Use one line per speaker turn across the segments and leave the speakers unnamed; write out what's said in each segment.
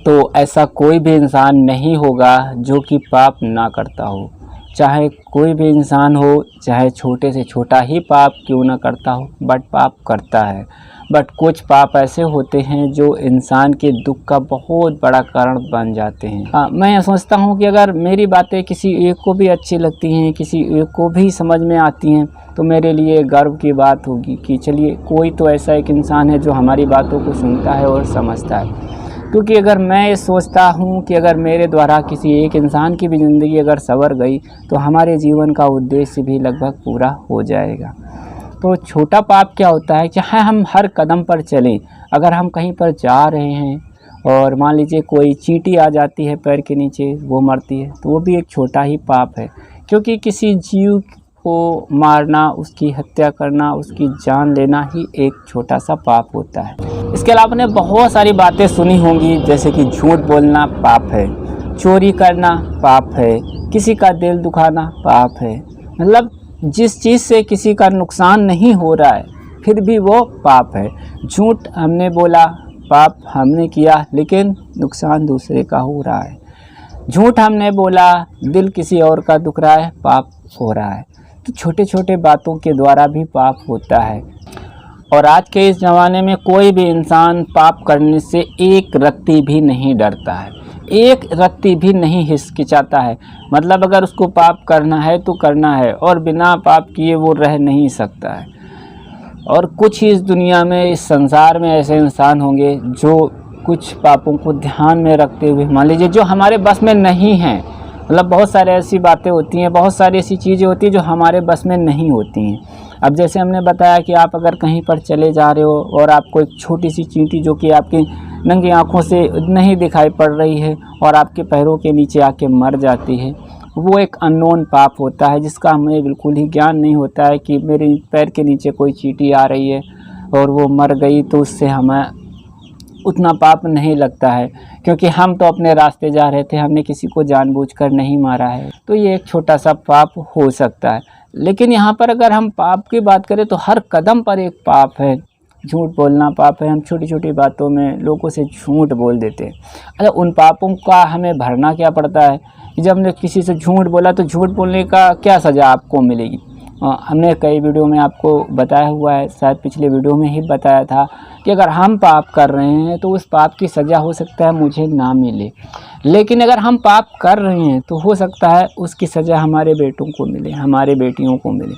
तो ऐसा कोई भी इंसान नहीं होगा जो कि पाप ना करता हो। चाहे कोई भी इंसान हो, चाहे छोटे से छोटा ही पाप क्यों ना करता हो, बट पाप करता है। बट कुछ पाप ऐसे होते हैं जो इंसान के दुख का बहुत बड़ा कारण बन जाते हैं। मैं ये सोचता हूँ कि अगर मेरी बातें किसी एक को भी अच्छी लगती हैं, किसी एक को भी समझ में आती हैं, तो मेरे लिए गर्व की बात होगी कि चलिए कोई तो ऐसा एक इंसान है जो हमारी बातों को सुनता है और समझता है। क्योंकि अगर मैं ये सोचता हूँ कि अगर मेरे द्वारा किसी एक इंसान की भी ज़िंदगी अगर संवर गई तो हमारे जीवन का उद्देश्य भी लगभग पूरा हो जाएगा। तो छोटा पाप क्या होता है, चाहे हम हर कदम पर चलें, अगर हम कहीं पर जा रहे हैं और मान लीजिए कोई चींटी आ जाती है पैर के नीचे, वो मरती है, तो वो भी एक छोटा ही पाप है। क्योंकि किसी जीव को मारना, उसकी हत्या करना, उसकी जान लेना ही एक छोटा सा पाप होता है। इसके अलावा आपने बहुत सारी बातें सुनी होंगी, जैसे कि झूठ बोलना पाप है, चोरी करना पाप है, किसी का दिल दुखाना पाप है। मतलब जिस चीज़ से किसी का नुकसान नहीं हो रहा है फिर भी वो पाप है। झूठ हमने बोला, पाप हमने किया, लेकिन नुकसान दूसरे का हो रहा है। झूठ हमने बोला, दिल किसी और का दुख रहा है, पाप हो रहा है। तो छोटे छोटे बातों के द्वारा भी पाप होता है। और आज के इस ज़माने में कोई भी इंसान पाप करने से एक रत्ती भी नहीं डरता है, एक रत्ती भी नहीं हिचकिचाता है। मतलब अगर उसको पाप करना है तो करना है, और बिना पाप किए वो रह नहीं सकता है। और कुछ ही इस दुनिया में, इस संसार में ऐसे इंसान होंगे जो कुछ पापों को ध्यान में रखते हुए, मान लीजिए जो हमारे बस में नहीं हैं, मतलब बहुत सारी ऐसी बातें होती हैं, बहुत सारी ऐसी चीज़ें होती हैं जो हमारे बस में नहीं होती हैं। अब जैसे हमने बताया कि आप अगर कहीं पर चले जा रहे हो और आपको एक छोटी सी चींटी जो कि आपकी नंगी आँखों से नहीं दिखाई पड़ रही है और आपके पैरों के नीचे आके मर जाती है, वो एक अननोन पाप होता है, जिसका हमें बिल्कुल ही ज्ञान नहीं होता है कि मेरे पैर के नीचे कोई चींटी आ रही है और वो मर गई, तो उससे हमें उतना पाप नहीं लगता है, क्योंकि हम तो अपने रास्ते जा रहे थे, हमने किसी को जानबूझकर नहीं मारा है। तो ये एक छोटा सा पाप हो सकता है। लेकिन यहाँ पर अगर हम पाप की बात करें तो हर कदम पर एक पाप है। झूठ बोलना पाप है, हम छोटी छोटी बातों में लोगों से झूठ बोल देते हैं। अच्छा, उन पापों का हमें भरना क्या पड़ता है कि जब हमने किसी से झूठ बोला तो झूठ बोलने का क्या सज़ा आपको मिलेगी। हमने कई वीडियो में आपको बताया हुआ है, शायद पिछले वीडियो में ही बताया था कि अगर हम पाप कर रहे हैं तो उस पाप की सज़ा हो सकता है मुझे ना मिले, लेकिन अगर हम पाप कर रहे हैं तो हो सकता है उसकी सज़ा हमारे बेटों को मिले, हमारे बेटियों को मिले,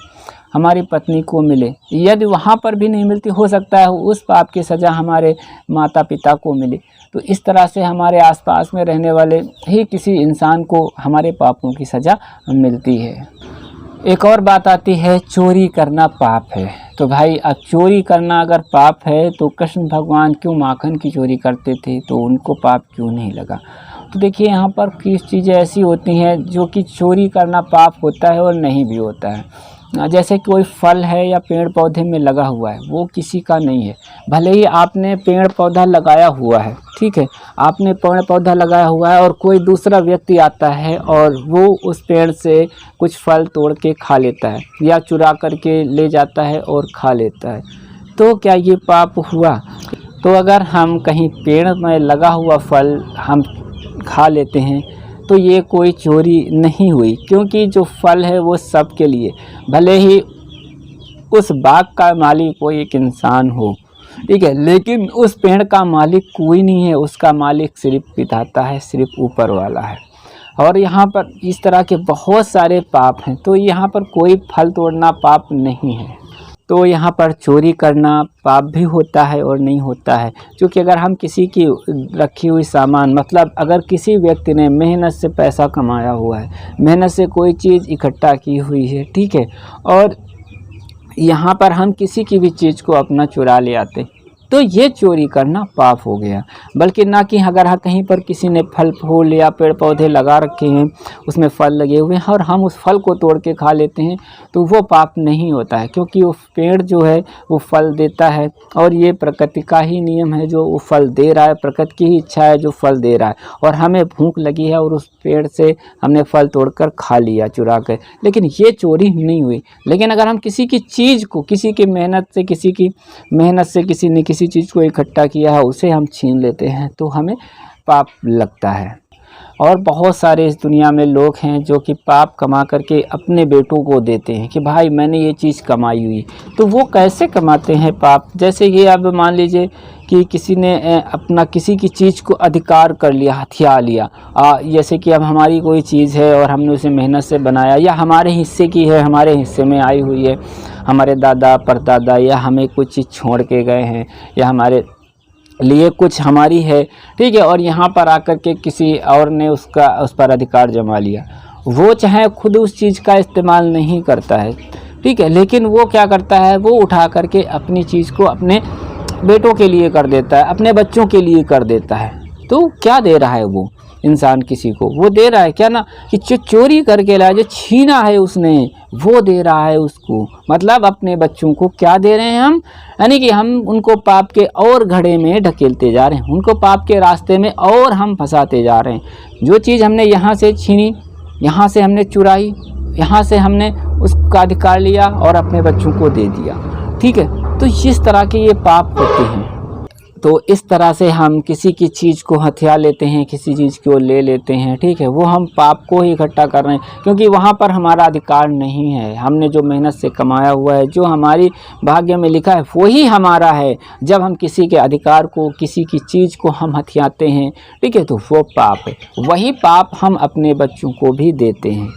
हमारी पत्नी को मिले। यदि वहाँ पर भी नहीं मिलती, हो सकता है उस पाप की सज़ा हमारे माता पिता को मिले। तो इस तरह से हमारे आसपास में रहने वाले ही किसी इंसान को हमारे पापों की सज़ा मिलती है। एक और बात आती है, चोरी करना पाप है। तो भाई अब चोरी करना अगर पाप है तो कृष्ण भगवान क्यों माखन की चोरी करते थे, तो उनको पाप क्यों नहीं लगा। तो देखिए यहाँ पर कुछ चीज़ें ऐसी होती हैं जो कि चोरी करना पाप होता है और नहीं भी होता है। जैसे कोई फल है या पेड़ पौधे में लगा हुआ है, वो किसी का नहीं है, भले ही आपने पेड़ पौधा लगाया हुआ है, ठीक है, आपने पेड़ पौधा लगाया हुआ है और कोई दूसरा व्यक्ति आता है और वो उस पेड़ से कुछ फल तोड़ के खा लेता है या चुरा करके ले जाता है और खा लेता है, तो क्या ये पाप हुआ। तो अगर हम कहीं पेड़ में लगा हुआ फल हम खा लेते हैं तो ये कोई चोरी नहीं हुई, क्योंकि जो फल है वो सबके लिए, भले ही उस बाग का मालिक कोई एक इंसान हो, ठीक है, लेकिन उस पेड़ का मालिक कोई नहीं है, उसका मालिक सिर्फ विधाता है, सिर्फ ऊपर वाला है। और यहाँ पर इस तरह के बहुत सारे पाप हैं, तो यहाँ पर कोई फल तोड़ना पाप नहीं है। तो यहाँ पर चोरी करना पाप भी होता है और नहीं होता है, क्योंकि अगर हम किसी की रखी हुई सामान, मतलब अगर किसी व्यक्ति ने मेहनत से पैसा कमाया हुआ है, मेहनत से कोई चीज़ इकट्ठा की हुई है, ठीक है, और यहाँ पर हम किसी की भी चीज़ को अपना चुरा ले आते, तो ये चोरी करना पाप हो गया। बल्कि ना कि अगर कहीं पर किसी ने फल फूल या पेड़ पौधे लगा रखे हैं, उसमें फल लगे हुए हैं और हम उस फल को तोड़ के खा लेते हैं, तो वो पाप नहीं होता है, क्योंकि वो पेड़ जो है वो फल देता है और ये प्रकृति का ही नियम है जो वो फल दे रहा है, प्रकृति की ही इच्छा है जो फल दे रहा है, और हमें भूख लगी है और उस पेड़ से हमने फल तोड़कर खा लिया चुरा कर, लेकिन ये चोरी नहीं हुई। लेकिन अगर हम किसी की चीज़ को, किसी की मेहनत से किसी ने किसी किसी चीज़ को इकट्ठा किया है उसे हम छीन लेते हैं तो हमें पाप लगता है। और बहुत सारे इस दुनिया में लोग हैं जो कि पाप कमा करके अपने बेटों को देते हैं कि भाई मैंने ये चीज़ कमाई हुई। तो वो कैसे कमाते हैं पाप? जैसे कि अब मान लीजिए कि किसी ने अपना किसी की चीज़ को अधिकार कर लिया, हथिया लिया। जैसे कि अब हमारी कोई चीज़ है और हमने उसे मेहनत से बनाया, या हमारे हिस्से की है, हमारे हिस्से में आई हुई है, हमारे दादा परदादा या हमें कुछ चीज़ छोड़ के गए हैं, या हमारे लिए कुछ हमारी है, ठीक है, और यहाँ पर आकर के किसी और ने उस पर अधिकार जमा लिया। वो चाहे खुद उस चीज़ का इस्तेमाल नहीं करता है, ठीक है, लेकिन वो क्या करता है, वो उठा करके अपनी चीज़ को अपने बेटों के लिए कर देता है, अपने बच्चों के लिए कर देता है। तो क्या दे रहा है वो इंसान किसी को? वो दे रहा है क्या ना कि जो चोरी करके लाया, जो छीना है उसने, वो दे रहा है उसको। मतलब अपने बच्चों को क्या दे रहे हैं हम? यानी कि हम उनको पाप के और घड़े में ढकेलते जा रहे हैं, उनको पाप के रास्ते में और हम फंसाते जा रहे हैं। जो चीज़ हमने यहाँ से छीनी, यहाँ से हमने चुराई, यहाँ से हमने उसका अधिकार लिया और अपने बच्चों को दे दिया, ठीक है। तो इस तरह के ये पाप होते हैं। तो इस तरह से हम किसी की चीज़ को हथिया लेते हैं, किसी चीज़ को ले लेते हैं, ठीक है, वो हम पाप को ही इकट्ठा कर रहे हैं, क्योंकि वहाँ पर हमारा अधिकार नहीं है। हमने जो मेहनत से कमाया हुआ है, जो हमारी भाग्य में लिखा है, वही हमारा है। जब हम किसी के अधिकार को, किसी की चीज़ को हम हथियाते हैं, ठीक है, तो वो पाप है। वही पाप हम अपने बच्चों को भी देते हैं।